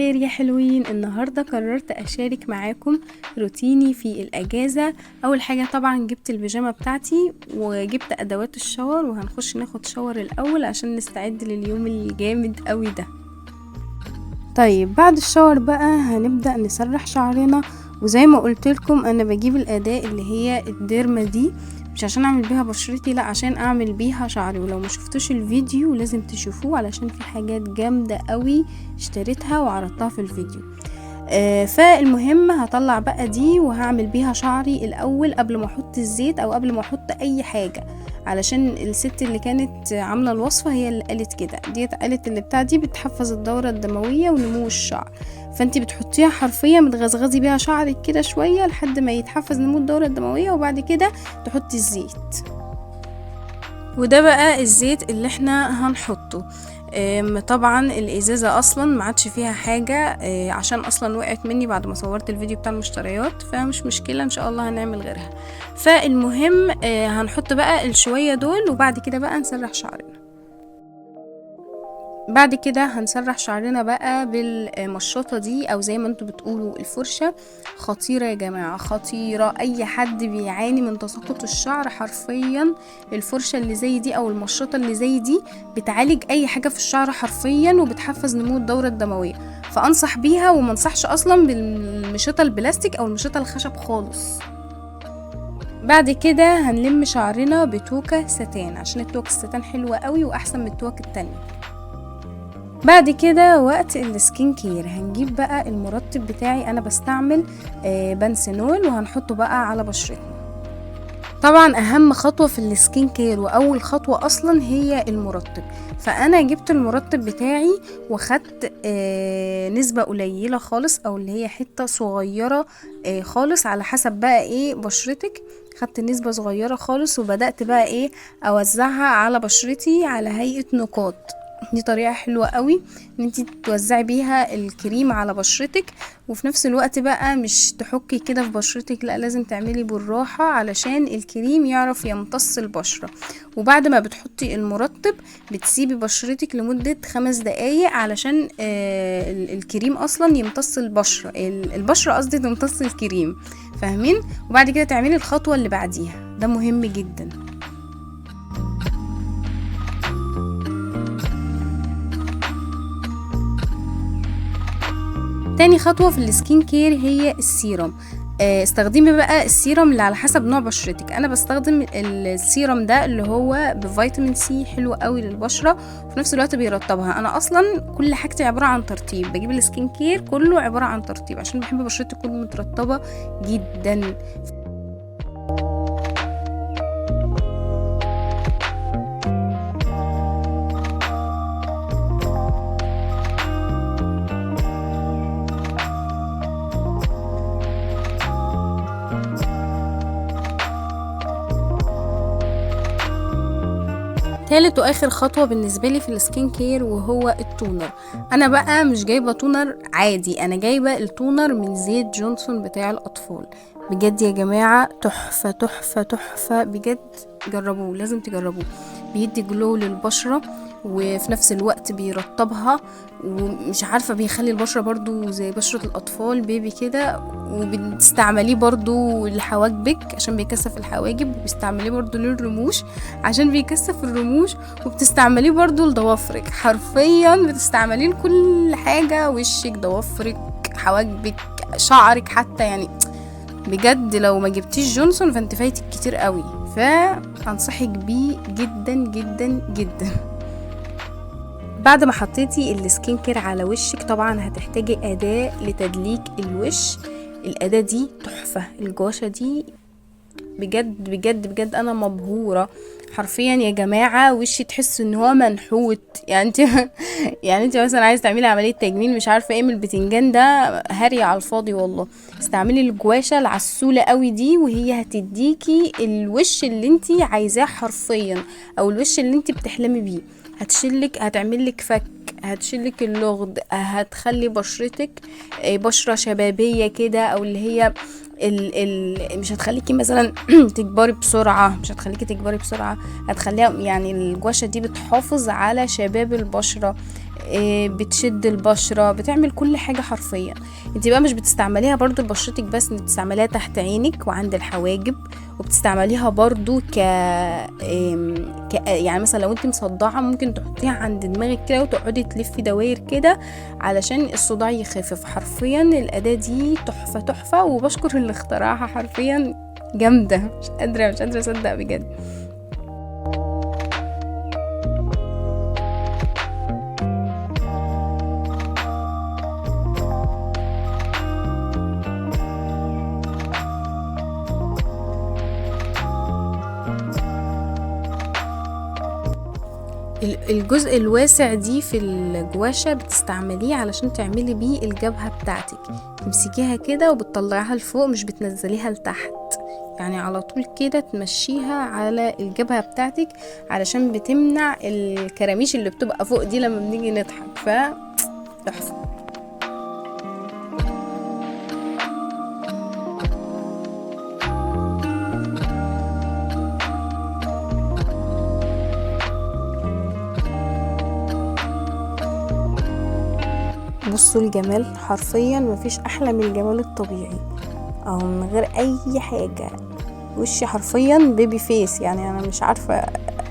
الخير يا حلوين. النهاردة قررت أشارك معاكم روتيني في الأجازة. أول حاجة طبعا جبت البيجامة بتاعتي وجبت أدوات الشاور، وهنخش ناخد شاور الأول عشان نستعد لليوم الجامد قوي ده. طيب بعد الشاور بقى هنبدأ نسرح شعرنا، وزي ما قلت لكم أنا بجيب الأداة اللي هي الديرما دي، مش عشان اعمل بيها بشرتي، لا عشان اعمل بيها شعري. ولو ما شفتوش الفيديو لازم تشوفوه علشان في حاجات جامدة قوي اشتريتها وعرضتها في الفيديو. فالمهم هطلع بقى دي وهعمل بيها شعري الاول قبل ما احط الزيت او قبل ما احط اي حاجة، علشان الست اللي كانت عاملة الوصفة هي اللي قالت كده. ديت قالت اللي بتاع دي بتحفز الدورة الدموية ونمو الشعر، فانتي بتحطيها حرفيا بتغزغزي بيها شعرك كده شوية لحد ما يتحفز نمو الدورة الدموية، وبعد كده تحطي الزيت. وده بقى الزيت اللي احنا هنحطه. طبعا الازازة اصلا ما عادش فيها حاجة، عشان اصلا وقعت مني بعد ما صورت الفيديو بتاع المشتريات، فمش مشكلة ان شاء الله هنعمل غيرها. فالمهم هنحط بقى الشوية دول، وبعد كده بقى نسرح شعرنا. بعد كده هنسرح شعرنا بقى بالمشرطة دي، او زي ما انتوا بتقولوا الفرشة. خطيرة يا جماعة، خطيرة. اي حد بيعاني من تساقط الشعر حرفيا الفرشة اللي زي دي او المشرطة اللي زي دي بتعالج اي حاجة في الشعر حرفيا، وبتحفز نمو الدورة الدموية. فانصح بيها، وما انصحش اصلا بالمشرطة البلاستيك او المشرطة الخشب خالص. بعد كده هنلم شعرنا بتوكة ستان، عشان التوكة الستان حلوة قوي واحسن من التوك التانية. بعد كده وقت السكين كير، هنجيب بقى المرطب بتاعي. انا بستعمل بنسنول، وهنحطه بقى على بشرتنا. طبعا اهم خطوة في السكين كير واول خطوة اصلا هي المرطب. فانا جبت المرطب بتاعي وخدت نسبة قليلة خالص، او اللي هي حتة صغيرة خالص، على حسب بقى ايه بشرتك. خدت نسبة صغيرة خالص وبدأت بقى ايه اوزعها على بشرتي على هيئة نقاط. دي طريقة حلوة قوي ان انتي توزعي بيها الكريم على بشرتك، وفي نفس الوقت بقى مش تحكي كده في بشرتك، لا لازم تعملي بالراحة علشان الكريم يعرف يمتص البشرة. وبعد ما بتحطي المرطب بتسيبي بشرتك لمدة 5 دقايق علشان الكريم اصلا يمتص البشرة قصدي تمتص الكريم، فاهمين؟ وبعد كده تعملي الخطوة اللي بعديها، ده مهم جدا. تاني خطوة في السكين كير هي السيرم. استخدمي بقى السيرم اللي على حسب نوع بشرتك. انا بستخدم السيرم ده اللي هو بفيتامين سي، حلو قوي للبشرة وفي نفس الوقت بيرطبها. انا اصلا كل حاجتي عبارة عن ترطيب، بجيب السكين كير كله عبارة عن ترطيب عشان بحب بشرتي تكون مترطبة جدا. ثالث واخر خطوة بالنسبة لي في السكين كير وهو التونر. انا بقى مش جايبة تونر عادي، انا جايبة التونر من زيت جونسون بتاع الاطفال. بجد يا جماعة تحفة تحفة تحفة بجد، جربوه، لازم تجربوه. بيدي جلو للبشرة وفي نفس الوقت بيرطبها، ومش عارفة بيخلي البشرة برضو زي بشرة الأطفال بيبي كده. وبتستعمليه برضو لحواجبك عشان بيكثف الحواجب، وبتستعمليه برضو للرموش عشان بيكثف الرموش، وبتستعمليه برضو لضوافرك. حرفيا بتستعمليه لكل حاجة، وشك، ضوافرك، حواجبك، شعرك حتى. يعني بجد لو ما جبتيش جونسون فانت فايتك كتير قوي، فانصحك بيه جدا جدا جدا. بعد ما حطيتي السكين كير على وشك طبعا هتحتاجي أداة لتدليك الوش. الأداة دي تحفة، الجواشة دي بجد بجد بجد انا مبهورة حرفيا يا جماعة. وشي تحس ان هو منحوت، يعني انت يعني انت مثلا عايز تعملي عملية تجميل مش عارفة ايه من البتنجان ده، هري على الفاضي والله. استعملي الجواشة العسولة قوي دي، وهي هتديكي الوش اللي انت عايزاه حرفيا، او الوش اللي انت بتحلمي بيه. هتعملك فك، هتشيلك اللغد، هتخلي بشرتك بشرة شبابية كده، او اللي هي مش هتخليكي مثلا تكبري بسرعة، هتخليها يعني الجواشة دي بتحافظ على شباب البشرة. بتشد البشرة، بتعمل كل حاجة حرفيا. انت بقى مش بتستعمليها برضو لبشرتك بس، انت بتستعمليها تحت عينك وعند الحواجب، وبتستعمليها برضو يعني مثلا لو انت مصدعة ممكن تحطيها عند دماغك كده وتقعدي تلفي دوائر كده علشان الصداع يخفف. حرفيا الأداة دي تحفة تحفة، وبشكر اللي اخترعها، حرفيا جامدة، مش قادرة اصدق بجد. الجزء الواسع دي في الجواشة بتستعمليه علشان تعملي بيه الجبهة بتاعتك، تمسكيها كده وبتطلعيها لفوق، مش بتنزليها لتحت، يعني على طول كده تمشيها على الجبهة بتاعتك علشان بتمنع الكراميش اللي بتبقى فوق دي لما بنيجي نضحك. تحفة. بصوا الجمال، حرفيا مفيش احلى من الجمال الطبيعي او من غير اي حاجة. وشي حرفيا بيبي فيس، يعني انا مش عارفة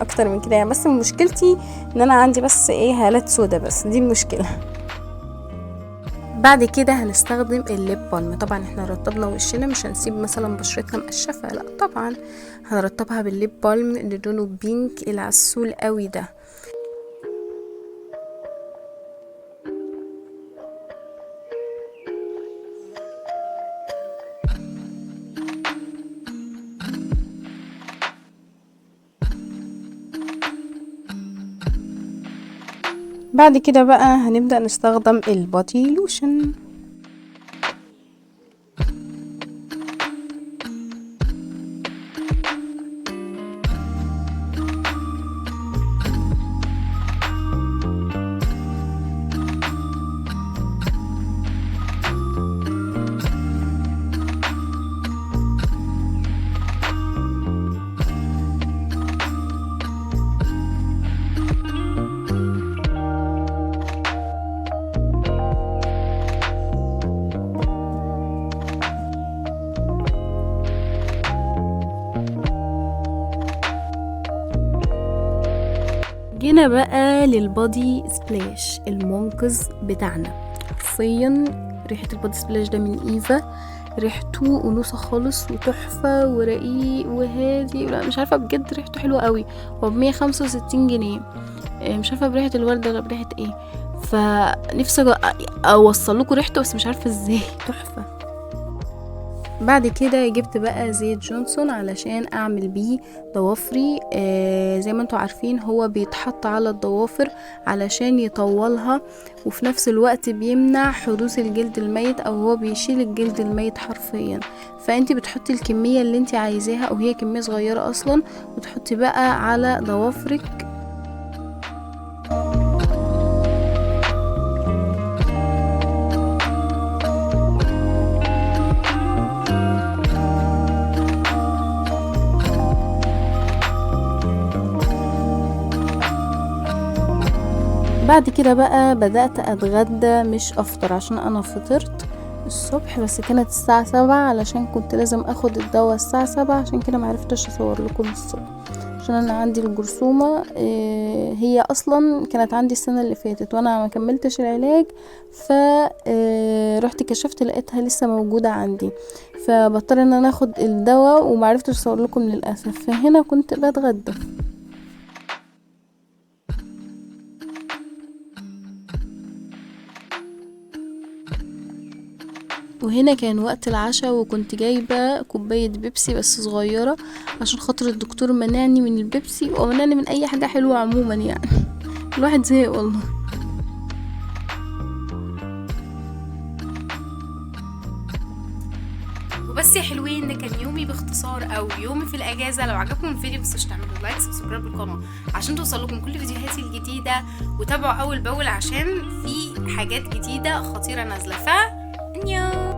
اكتر من كده يعني. بس مشكلتي ان انا عندي بس هالات سودا، بس دي المشكلة. بعد كده هنستخدم الليب بالم. طبعا احنا رطبنا وشنا، مش هنسيب مثلا بشرتنا مقشفة، لا طبعا هنرطبها بالليب بالم اللي لونه بينك العسول قوي ده. بعد كده بقى هنبدأ نستخدم البادي لوشن. جينا بقى للبادي سبلاش المنقذ بتاعنا. حرفيا ريحة البادي سبلاش ده من ايفا، ريحته انوثة خالص وتحفة ورقيق وهادي، لا مش عارفة بجد ريحته حلوة قوي. هو ب165 جنيه، مش عارفة بريحة الوردة ولا بريحة ايه، فنفسي اوصل لكم ريحته بس مش عارفة ازاي. تحفة. بعد كده جبت بقى زيت جونسون علشان اعمل بيه ضوافري. زي ما انتوا عارفين هو بيتحط على الضوافر علشان يطولها، وفي نفس الوقت بيمنع حدوث الجلد الميت، او هو بيشيل الجلد الميت حرفيا. فانتي بتحطي الكمية اللي انتي عايزاها، او هي كمية صغيرة اصلا، وتحطي بقى على ضوافرك. بعد كده بقى بدأت اتغدى مش افطر، عشان انا فطرت الصبح بس كانت الساعة 7، علشان كنت لازم اخد الدواء الساعة 7، عشان كده معرفتش اصور لكم الصبح، عشان انا عندي الجرثومة. هي اصلا كانت عندي السنة اللي فاتت وانا ما كملتش العلاج، رحت كشفت لقيتها لسه موجودة عندي، فبضطر ان انا اخد الدواء ومعرفتش اصور لكم للأسف. فهنا كنت بتغدى، وهنا كان وقت العشاء، وكنت جايبة كوباية بيبسي بس صغيرة، عشان خاطر الدكتور منعني من البيبسي ومنعني من اي حاجة حلوة عموما يعني. الواحد زهق والله. وبس يا حلوين، ده كان يومي باختصار، او يومي في الاجازه. لو عجبكم الفيديو متنسوش تعملوا لايك وسبسكرايب للقناه عشان توصلكم كل فيديوهاتي الجديده، وتابعوا اول باول عشان في حاجات جديده خطيره نازله. انيو.